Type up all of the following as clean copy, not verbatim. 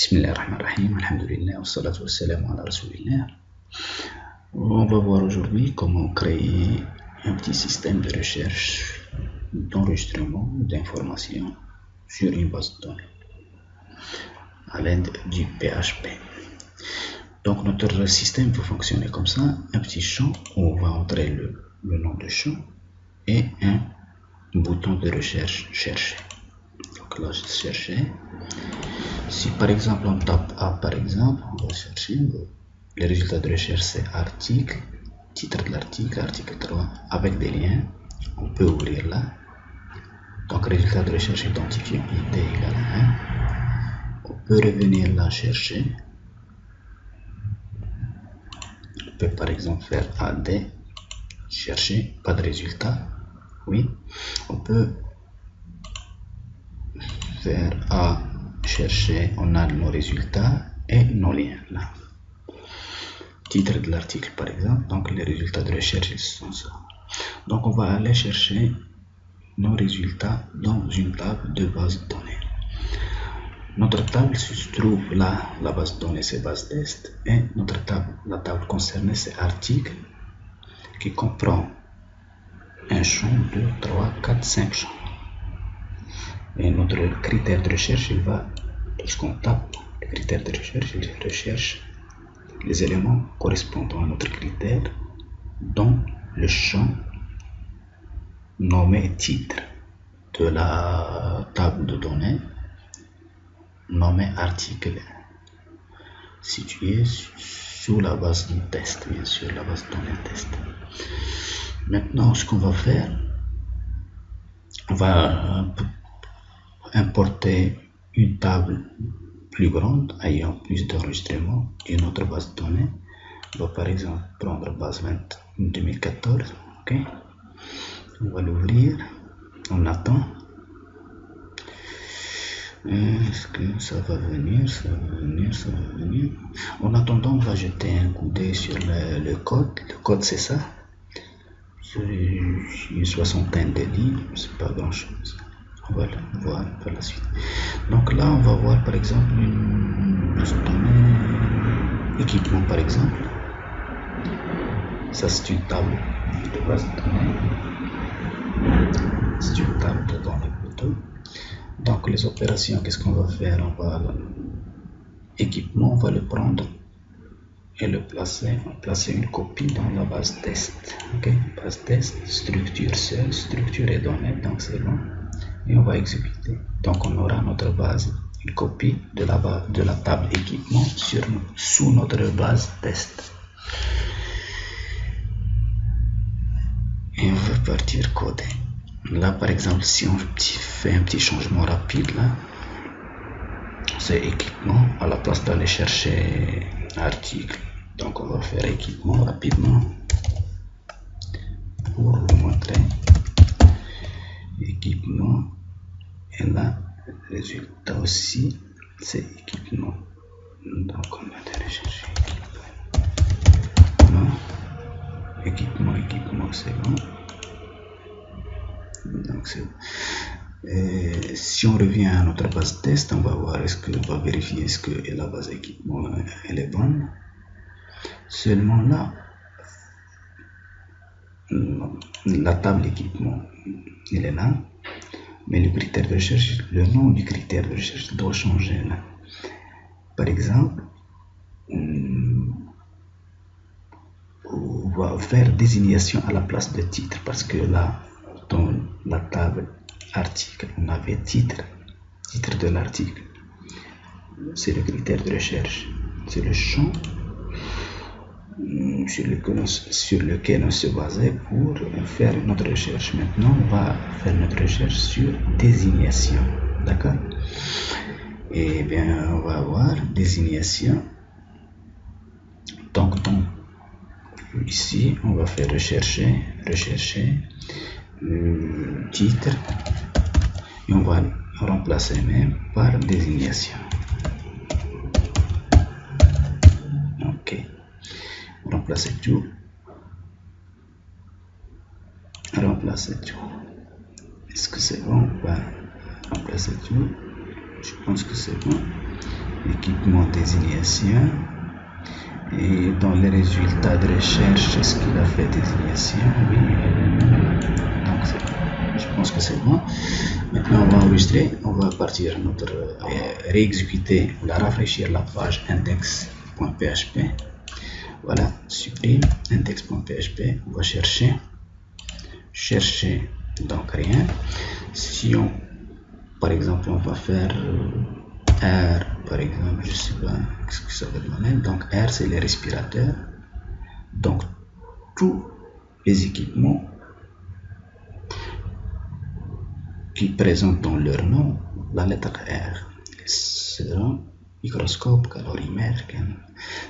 Bismillahirrahmanirrahim, alhamdulillah, wassalatu wassalamu ala rasulillah. On va voir aujourd'hui comment créer un petit système de recherche, d'enregistrement d'informations sur une base de données à l'aide du PHP. Donc notre système peut fonctionner comme ça, un petit champ où on va entrer le nom de champ et un bouton de recherche chercher. Donc là je cherchais. Si par exemple on tape A par exemple, on va chercher, les résultats de recherche c'est article, titre de l'article, article 3, avec des liens, on peut ouvrir là. Donc résultat de recherche identifiant ID égale 1, on peut revenir là chercher, on peut par exemple faire AD, chercher, pas de résultat, oui, on peut faire A, chercher, on a nos résultats et nos liens là. Titre de l'article par exemple, donc les résultats de recherche sont ça. Donc on va aller chercher nos résultats dans une table de base de données. Notre table se trouve là, la base de données c'est base test et notre table, la table concernée c'est article qui comprend un champ, 2, 3, 4, 5 champs. Et notre critère de recherche, il va, lorsqu'on tape le critère de recherche, il recherche les éléments correspondant à notre critère dans le champ nommé titre de la table de données nommé article, situé sous la base de test, bien sûr, la base de données test. Maintenant, ce qu'on va faire, on va importer une table plus grande ayant plus d'enregistrements d'une autre base de données. On va par exemple prendre base 2014, ok, on va l'ouvrir, on attend. Est-ce que ça va venir, ça va venir, ça va venir. En attendant, on va jeter un coup d'œil sur le code c'est ça, une soixantaine de lignes, c'est pas grand chose. Voilà, voir par la suite. Donc là, on va voir par exemple une base de données équipement par exemple. Ça c'est une table de base de données. C'est une table de données plutôt. Donc les opérations, qu'est-ce qu'on va faire? On va équipement, on va le prendre et le placer. On va placer une copie dans la base test. Ok, base test, structure seule, structure et données, donc c'est bon. Et on va exécuter. Donc on aura notre base, une copie de la table équipement sous notre base test. Et on va partir coder. Là par exemple, si on fait un petit changement rapide là, c'est équipement à la place d'aller chercher article. Donc on va faire équipement rapidement pour vous montrer. Équipement, et là le résultat aussi c'est équipement. Donc on va aller chercher équipement, c'est bon. Donc c'est bon. Si on revient à notre base test, on va voir, on va vérifier est-ce que la base équipement elle est bonne. Seulement là, la table équipement il est là, mais le critère de recherche, le nom du critère de recherche doit changer là. Par exemple, on va faire désignation à la place de titre, parce que là dans la table article on avait titre de l'article, c'est le critère de recherche, c'est le champ sur lequel on se basait pour faire notre recherche. Maintenant on va faire notre recherche sur désignation, d'accord. Et bien on va avoir désignation. Donc ici on va faire rechercher titre et on va remplacer même par désignation. Ok, remplacer tout. Est-ce que c'est bon? On va remplacer tout. Je pense que c'est bon. équipement désignation. Et dans les résultats de recherche, est-ce qu'il a fait désignation? Oui. Donc, je pense que c'est bon. Maintenant, on va enregistrer. On va partir notre réexécuter ou la rafraîchir la page index.php. Voilà, supprime index.php. On va chercher donc rien. Si on, par exemple, on va faire R, par exemple, je sais pas ce que ça va donner. Donc R, c'est les respirateurs. Donc tous les équipements qui présentent dans leur nom la lettre R seront microscope, calorimètre.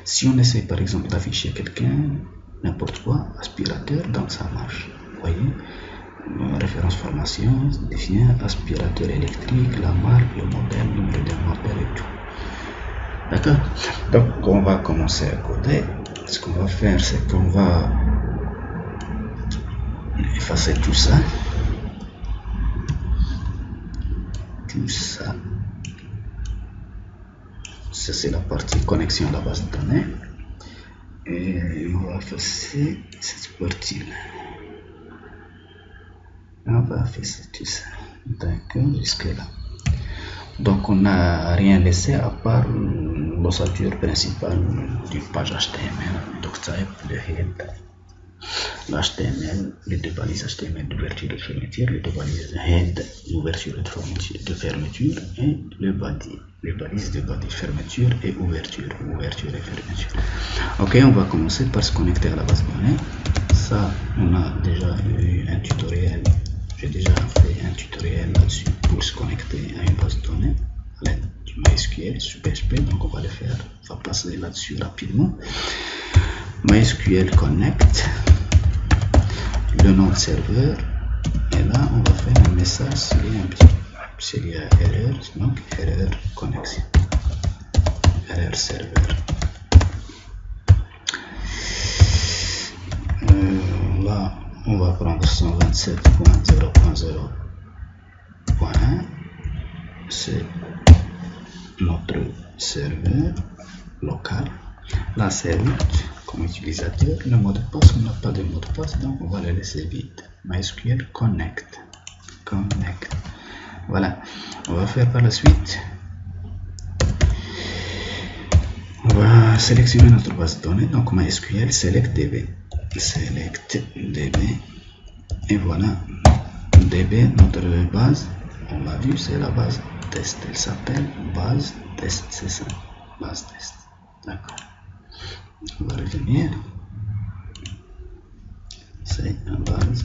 Si on essaie par exemple d'afficher quelqu'un, n'importe quoi, aspirateur, donc ça marche. Vous voyez, référence formation, définir aspirateur électrique, la marque, le modèle, numéro de modèle et tout. D'accord? Donc on va commencer à coder. Ce qu'on va faire, c'est qu'on va effacer tout ça. Ça c'est la partie connexion à la base de données. Et on va effacer cette partie-là. On va effacer tout ça. D'accord, jusque là. Donc on n'a rien laissé à part l'ossature principale d'une page HTML. Donc type, le head, l'HTML, les deux balises HTML d'ouverture et de fermeture, les deux balises head d'ouverture et de fermeture, et le body, les balises de body, fermeture et ouverture et fermeture. Ok, on va commencer par se connecter à la base de données. Ça, on a déjà eu un tutoriel. J'ai déjà fait un tutoriel là-dessus pour se connecter à une base de données à l'aide du MySQL sur PHP. Donc on va le faire, on va passer là-dessus rapidement. MySQL Connect, le nom de serveur, et là on va faire un message s'il y a erreur, donc erreur connexion, erreur serveur. Là on va prendre 127.0.0.1, c'est notre serveur local. La serveur comme utilisateur, le mot de passe, on n'a pas de mot de passe, donc on va le laisser vide. MySQL Connect. Voilà, on va faire par la suite. On va sélectionner notre base de données, donc MySQL select DB. Et voilà, DB, notre base, on l'a vu, c'est la base test. Elle s'appelle base test, c'est ça, base test. D'accord. On va revenir. C'est la base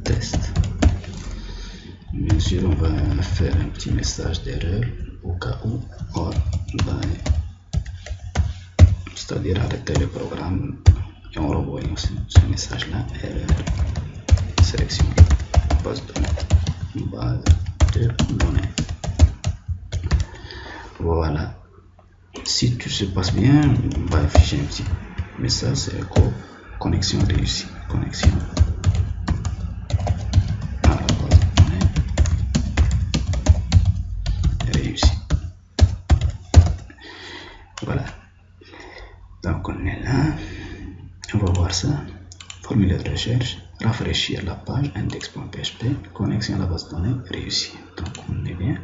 test. Bien sûr, on va faire un petit message d'erreur au cas où, c'est-à-dire arrêter le programme et en revoyant ce message-là, erreur, sélection, base de données. Voilà. Si tout se passe bien, on va afficher un petit message, c'est connexion réussie. Connexion à la base de données réussie. Voilà. Donc on est là. On va voir ça. Formulaire de recherche. Rafraîchir la page index.php. Connexion à la base de données réussie. Donc on est bien.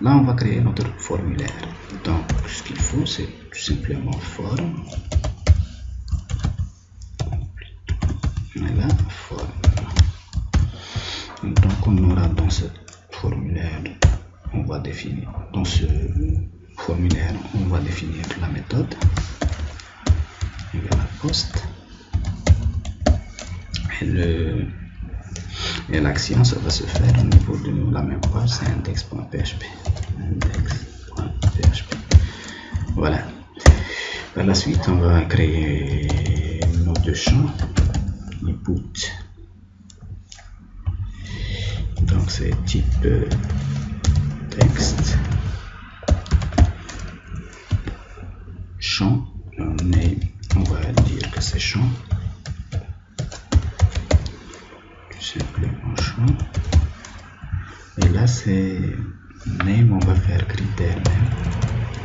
Là on va créer notre formulaire. Donc ce qu'il faut c'est tout simplement forme. Voilà, forme. Donc on aura dans ce formulaire, on va définir la méthode. Et la post. Et l'action, ça va se faire au niveau de la même page, c'est index.php. Voilà. Par la suite, on va créer nos deux champs. Input. Donc c'est type texte. Champ. On va dire que c'est champ. Tout simplement champ. Et là c'est Name, on va faire critère name.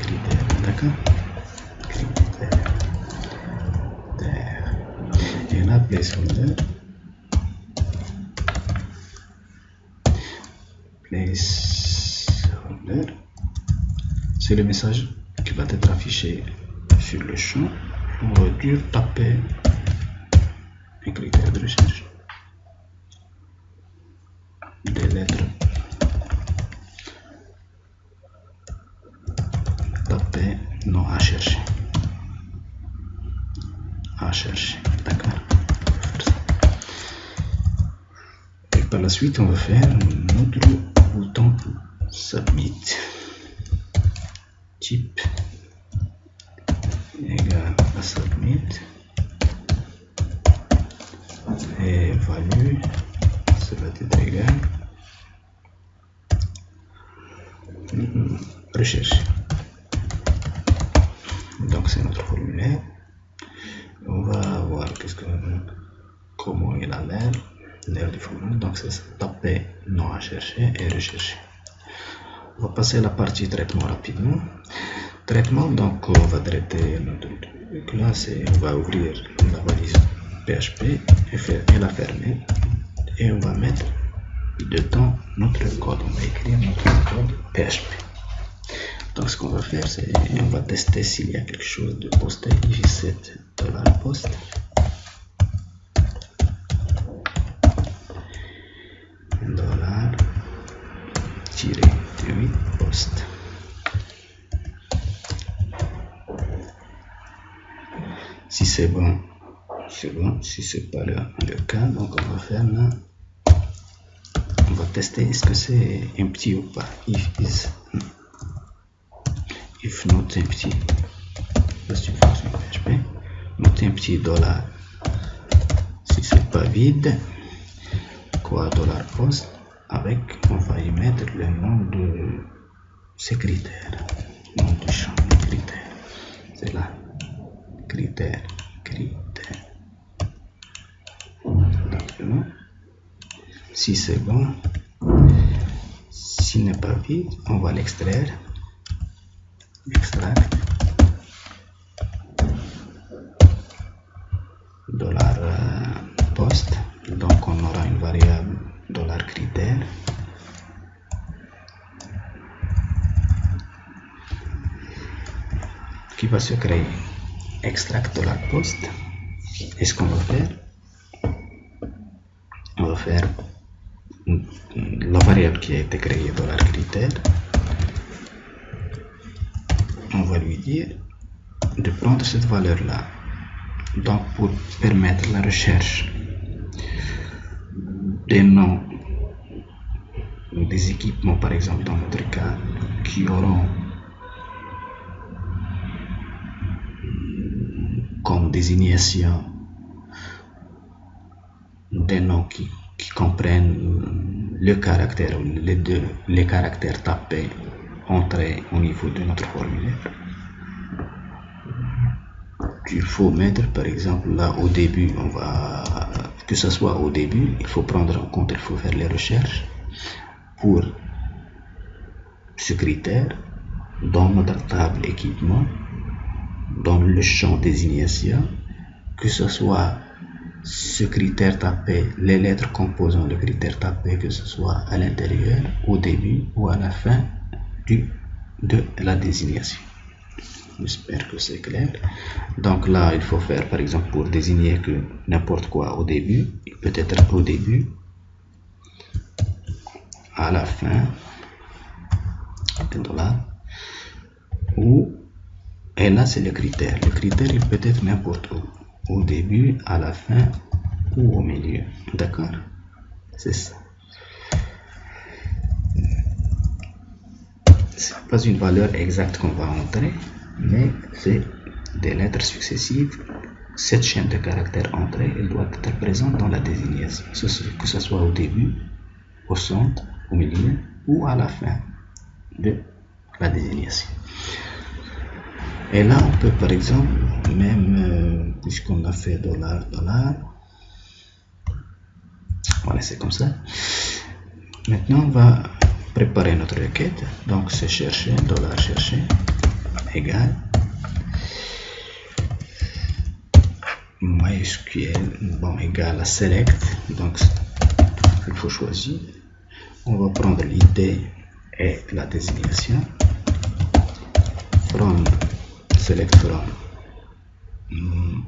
Critère, d'accord? Critère. Et là, placeholder. Placeholder. C'est le message qui va être affiché sur le champ. On va dire taper un critère de recherche. Des lettres. Taper non à chercher. À chercher, d'accord. Et par la suite, on va faire notre bouton submit. Type égale à submit. Et value, ça va être égal. Recherche. Donc c'est notre formulaire. On va voir comment il a l'air du formulaire. Donc c'est taper non à chercher et rechercher. On va passer à la partie traitement rapidement. Traitement, donc on va traiter notre truc. Là, on va ouvrir la valise PHP et la fermer. Et on va mettre dedans notre code. On va écrire notre code PHP. Donc ce qu'on va faire, c'est on va tester s'il y a quelque chose de posté. Ici c'est $post. $-8 post. Si c'est bon, c'est bon. Si c'est pas le cas, donc on va faire là. On va tester est-ce que c'est empty ou pas. If not empty, c'est une fonction PHP. Not empty $. Si c'est pas vide, quoi $post avec, on va y mettre le nom de ces critères, nom du champ de critères. C'est là, critères. Si c'est bon, s'il n'est pas vide, on va l'extraire. Extract $post. Donc on aura une variable $critère qui va se créer. Extract $post. Et ce qu'on va faire, on va faire la variable qui a été créée $critère. On va lui dire de prendre cette valeur là, donc pour permettre la recherche des noms des équipements, par exemple dans notre cas, qui auront comme désignation des noms qui comprennent le caractère, les caractères tapés entrés au niveau de notre formulaire. Il faut mettre par exemple là au début, que ce soit au début, il faut prendre en compte, il faut faire les recherches pour ce critère dans notre table équipement, dans le champ désignation, que ce soit ce critère tapé, les lettres composant le critère tapé, que ce soit à l'intérieur, au début ou à la fin de la désignation. J'espère que c'est clair. Donc là, il faut faire, par exemple, pour désigner que n'importe quoi au début, il peut être au début, à la fin, et là c'est le critère. Le critère, il peut être n'importe où, au début, à la fin ou au milieu. D'accord? C'est ça. C'est pas une valeur exacte qu'on va entrer, mais c'est des lettres successives. Cette chaîne de caractères entrée, elle doit être présente dans la désignation, que ce soit au début, au centre, au milieu ou à la fin de la désignation. Et là, on peut par exemple, même puisqu'on a fait $, voilà, c'est comme ça. Maintenant, on va préparer notre requête. Donc c'est chercher, $chercher égale MySQL, bon, égale à select. Donc il faut choisir. On va prendre l'id et la désignation. From, select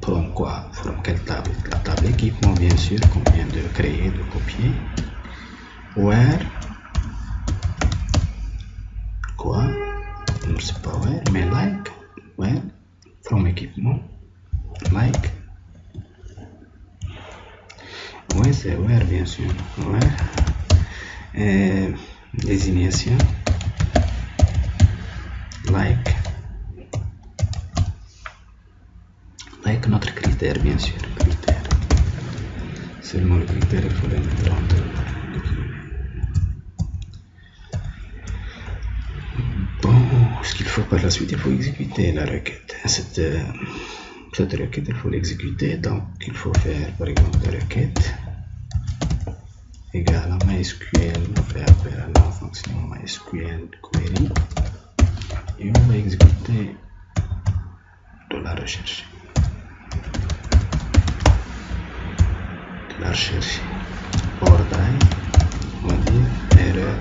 from quoi? From quelle table? La table équipement, bien sûr, qu'on vient de créer, de copier. Where, quoi? Non, c'est pas where, mais like. Where, from équipement, like. Oui, c'est where, bien sûr. Where, désignation, like. Like notre critère, bien sûr, critère. Seulement le critère, il faut le mettre en deux. Bon, ce qu'il faut par la suite, il faut exécuter la requête. Cette requête, il faut l'exécuter. Donc, il faut faire, par exemple, la requête égale à MySQL. On fait appel à la fonction MySQL query et on va exécuter $recherche. La recherche ordre, on va dire erreur,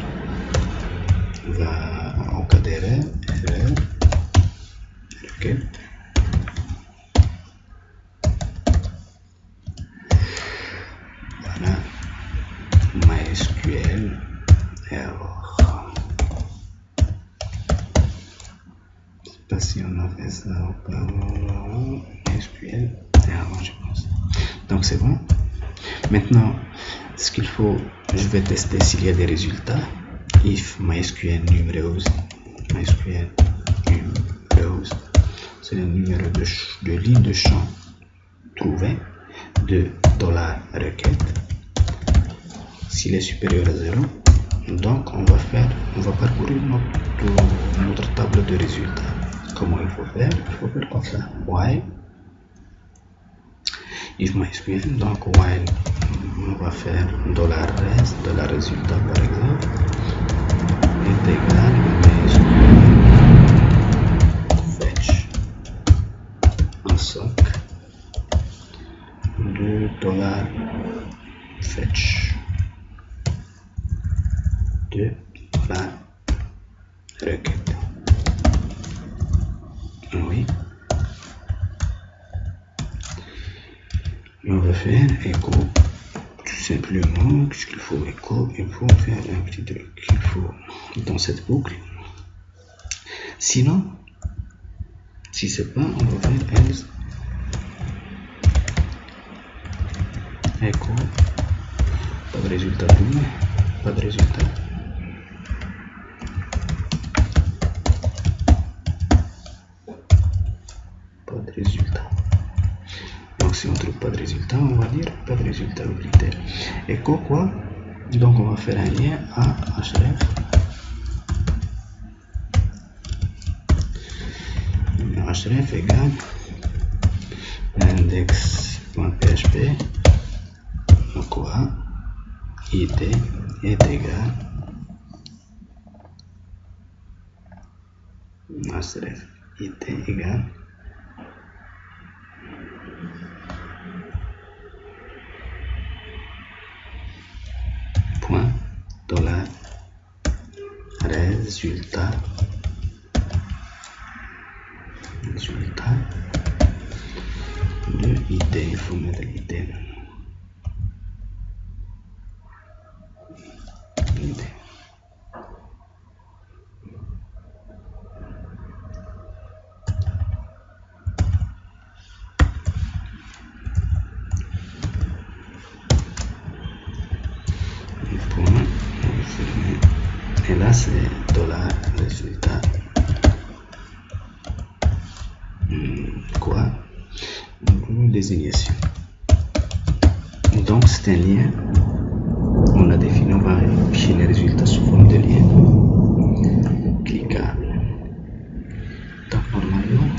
en cas d'erreur, requête, voilà, MySQL error. Je sais pas si on a fait ça auparavant. MySQL error, je pense. Donc c'est bon. Maintenant, ce qu'il faut, je vais tester s'il y a des résultats. If MySQL numéros, c'est le numéro de ligne de champ trouvé de $requête. S'il est supérieur à 0, donc on va parcourir notre table de résultats. Comment il faut faire? Il faut faire comme ça. While if MySQL, donc while on va faire $res, $résultat par exemple, est égal à MySQL fetch en soc de $fetch de la requête. Oui. On va faire écho, tout simplement. Qu'est-ce qu'il faut écho? Il faut faire un petit truc qu'il faut dans cette boucle. Sinon, si c'est pas, on va faire else écho, pas de résultat, pas de résultat. Pas de résultat. Donc si on trouve pas de résultat, on va dire pas de résultat au critère. Écho quoi? Donc on va faire un lien à href. Href égale index.php. Quoi? id est égal href id égale point $résultat de id. Il faut mettre l'id. Et là c'est $résultat quoi? Désignation. Donc c'est un lien. On a défini, on va afficher les résultats sous forme de lien cliquable. Donc normalement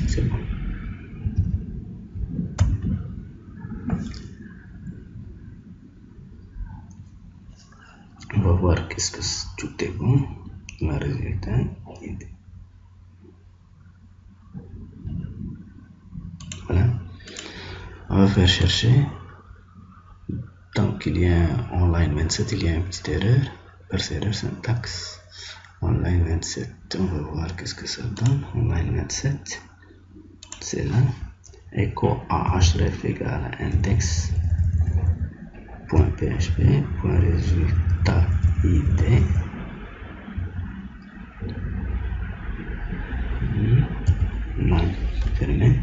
c'est bon. On va voir qu'est-ce que tout est bon. Le résultat ID. Voilà. On va faire chercher. Donc il y a online 27, il y a une petite erreur. Parce erreur syntaxe. Online 27, on va voir qu'est-ce que ça donne. Online 27, c'est là. Echo à href égale index.php, résultat id. Non, fermé.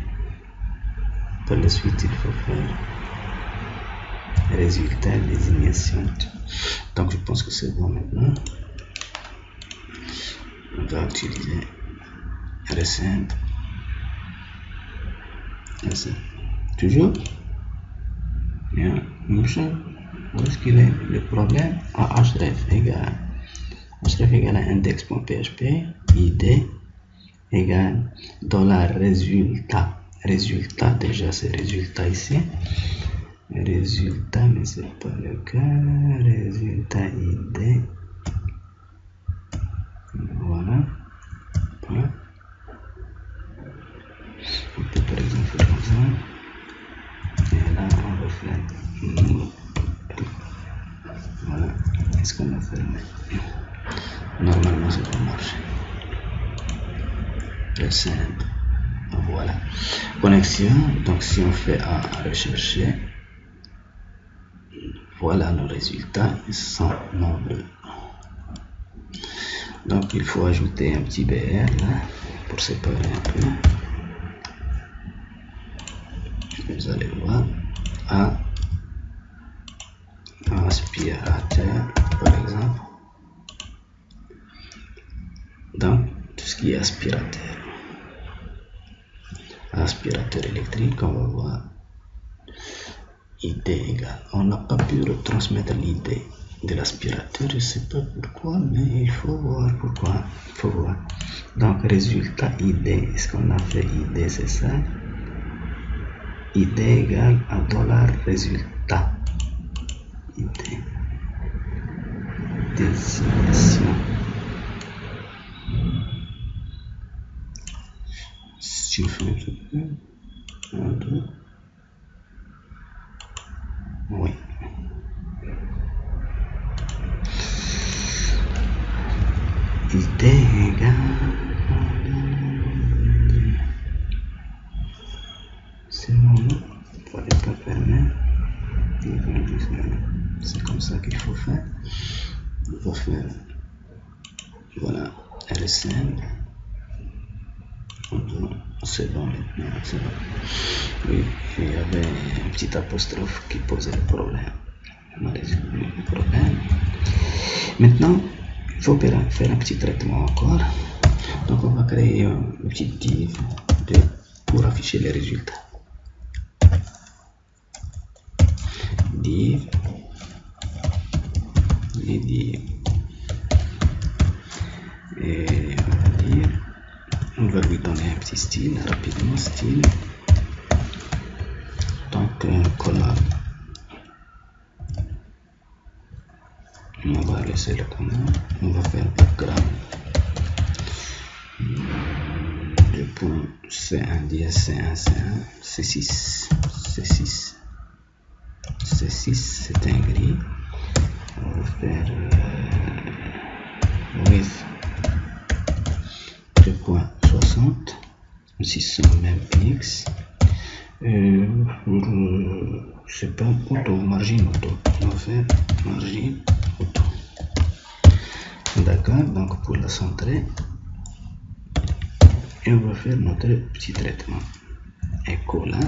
Par la suite, il faut faire résultat désignation. Donc je pense que c'est bon maintenant. On va utiliser recent. Toujours bien. Où est-ce qu'il est le problème? href égale index.php id égale $résultat. Résultat, déjà c'est résultat ici. Résultat, mais c'est pas le cas. Résultat id. Voilà. Voilà. On peut par exemple faire comme ça. Et là, on va faire. Voilà. Est-ce qu'on va fermer? Normalement, ça va marcher. Recent. Voilà. Connexion. Donc, si on fait à rechercher, voilà nos résultats. Ils sont nombreux. Donc, il faut ajouter un petit BR là pour séparer un peu. Vous allez voir un aspirateur par exemple. Donc tout ce qui est aspirateur électrique, on va voir ID égale. On n'a pas pu retransmettre l'ID de l'aspirateur, je ne sais pas pourquoi, mais il faut voir pourquoi. Il faut voir. Donc résultat ID, est-ce qu'on a fait ID? C'est ça. ID égale à $résultat. ID. Désignation. Si on fait un petit peu. 1, 2. Oui. ID égale. C'est bon, il ne fallait pas fermer. C'est comme ça qu'il faut faire. On va faire. Voilà, LSN. C'est bon maintenant, c'est bon. Oui, il y avait un petit apostrophe qui posait le problème. On a résolu le problème. Maintenant, il faut faire un petit traitement encore. Donc on va créer une petite div pour afficher les résultats. Div. Les div. Et on va lui donner un petit style, rapidement style. Donc collab. On va laisser le commande. On va faire background. Le point C1 dièse C1 C1 C6 C6 C6 c'est un gris. On va faire width 2.60 600 même px. C'est pas auto, margin auto. On va faire margin auto. D'accord, donc pour la centrer, et on va faire notre petit traitement. Echo là.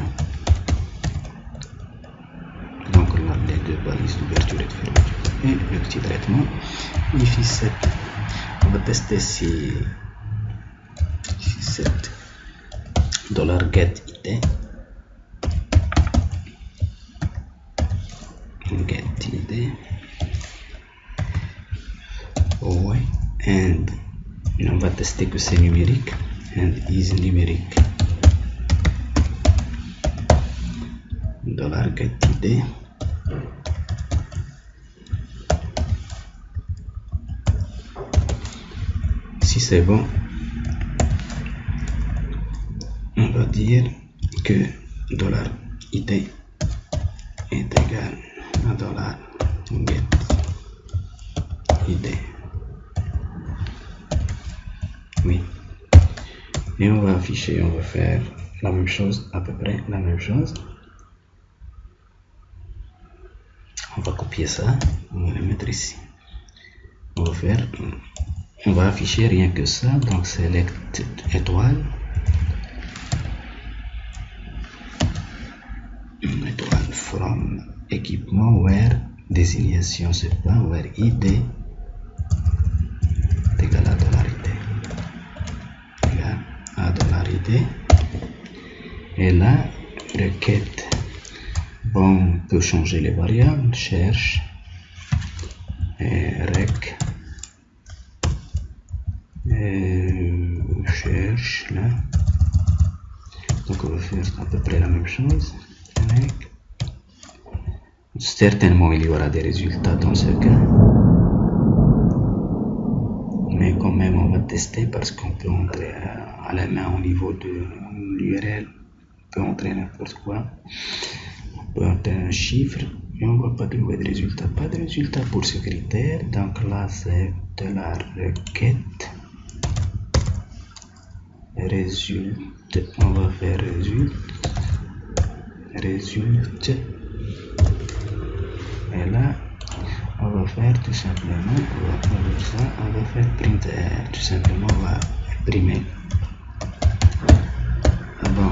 Donc là, les deux balises d'ouverture et de fermeture. Et le petit traitement, if 7. On va tester si $get ID. Get ID. Ouais. And on va tester que c'est numérique. And is numérique. $get ID. si c'est bon, on va dire que $id est égal à $get id. Oui. Et on va afficher, on va faire la même chose, à peu près la même chose. On va copier ça, on va le mettre ici. On va afficher rien que ça, donc select étoile. Étoile from équipement where désignation c'est pas where id est égal à $id. Égal à $id. Et là, requête. Bon, on peut changer les variables, cherche, rec, cherche là. Donc on va faire à peu près la même chose. Rec. Certainement il y aura des résultats dans ce cas, mais quand même on va tester parce qu'on peut entrer à la main au niveau de l'URL, on peut entrer n'importe quoi. On peut entrer un chiffre et on ne va pas trouver de résultat. Pas de résultat pour ce critère. Donc là, c'est de la requête. Résulte. On va faire résulte. Résulte. Et là, on va faire tout simplement. On va faire printer. Tout simplement, on va imprimer. Bon.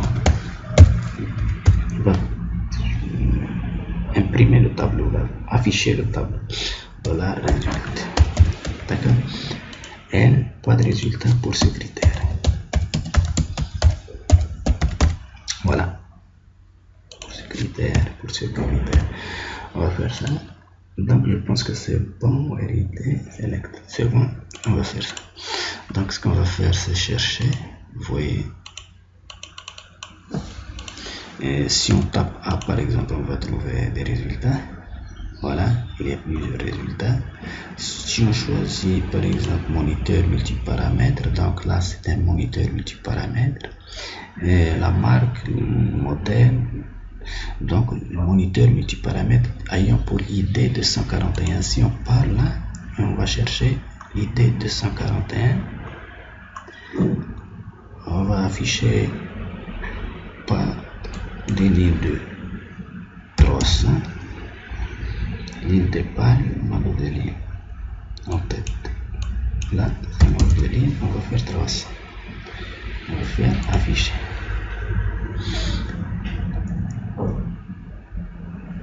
Imprimer le tableau, là, afficher le tableau de la résultat. D'accord. N, pas de résultat pour ce critère. Voilà. Pour ce critère, on va faire ça. Donc je pense que c'est bon. Hérité, select, c'est bon. On va faire ça. Donc ce qu'on va faire, c'est chercher. Vous voyez. Et si on tape A par exemple, on va trouver des résultats. Voilà, il y a plusieurs résultats. Si on choisit par exemple moniteur multiparamètre, donc là c'est un moniteur multiparamètre. Et la marque, le modèle, donc le moniteur multiparamètre ayant pour ID 241. Si on parle là, on va chercher ID 241. On va afficher pas des lignes de 300, ligne de départ, nombre de lignes en tête. Là, c'est le nombre de lignes, on va faire 300. On va faire afficher.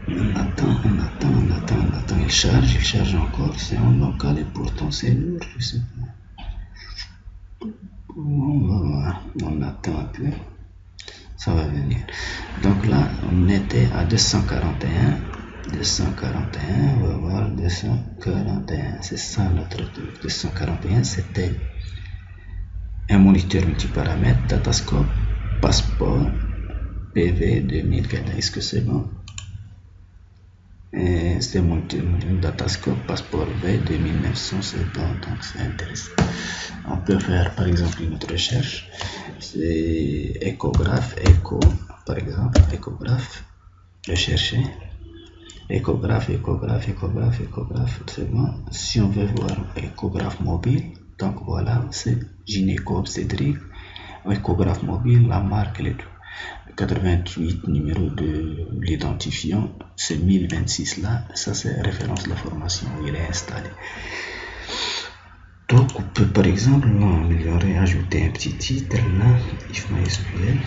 On attend, il charge encore, c'est en local et pourtant c'est lourd, je sais pas. On va voir, on attend un peu. Ça va venir. Donc là, on était à 241. On va voir 241. C'est ça notre truc. 241, c'était un moniteur multiparamètre, datascope, passeport, PV 2004. Est-ce que c'est bon? C'est mon datascope, passeport V 2900, c'est bon, donc c'est intéressant. On peut faire par exemple une autre recherche, c'est échographe, par exemple, échographe, rechercher, échographe, c'est bon. Si on veut voir échographe mobile, donc voilà, c'est gynéco-obstétrique, échographe mobile, la marque, les 88 numéro de l'identifiant, c'est 1026 là, ça c'est référence de la formation où il est installé. Donc on peut par exemple améliorer, ajouter un petit titre là, if MySQL.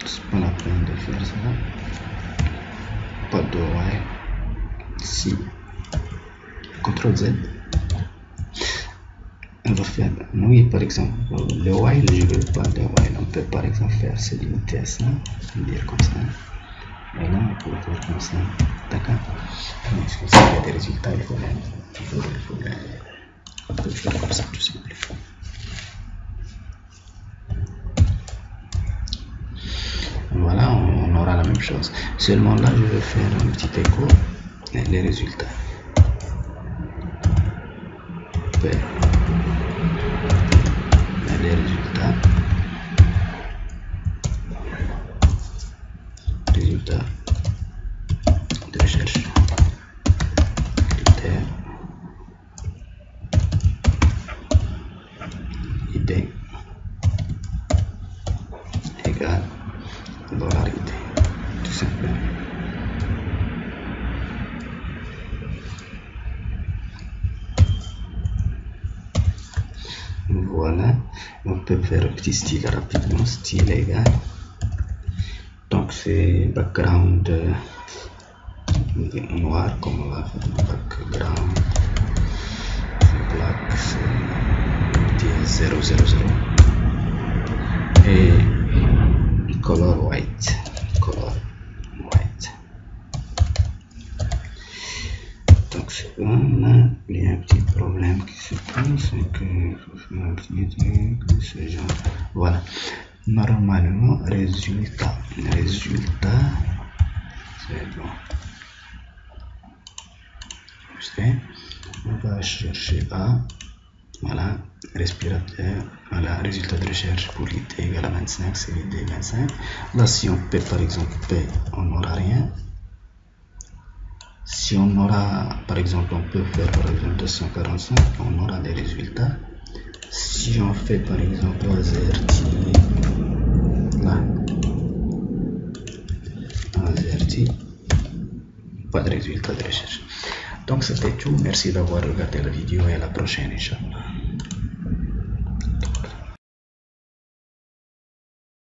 C'est pas la peine de faire ça. Pas de while. Si. CTRL Z. On va faire, oui, par exemple, le while, je ne veux pas de while. On peut par exemple faire se limiter à ça, dire comme ça. Et là, on peut faire comme ça. D'accord. Parce que s'il y a des résultats, il faut on peut faire comme ça tout simplement. Voilà. même chose. Seulement là, je vais faire un petit écho et les résultats. P. Les résultats. Résultats de recherche. Critères. Idée égale polarité, tout simplement. Voilà, on peut faire un petit style rapidement, style égal. Donc c'est background noir, comme on va faire background black, c'est 000 et color white. Donc c'est bon. Il y a un petit problème qui se pose, c'est que il faut faire un petit truc de ce genre. Voilà, normalement résultat c'est bon. On va chercher A. Voilà, respirateur, voilà, résultat de recherche pour l'IT égale à 25, c'est l'IT 25. Là, si on P par exemple P, on n'aura rien. Si on aura, par exemple, on peut faire par exemple 245, on aura des résultats. Si on fait par exemple AZERTY, là, AZERTY, pas de résultat de recherche. Donc c'était tout, merci d'avoir regardé la vidéo et à la prochaine, Inch'Allah.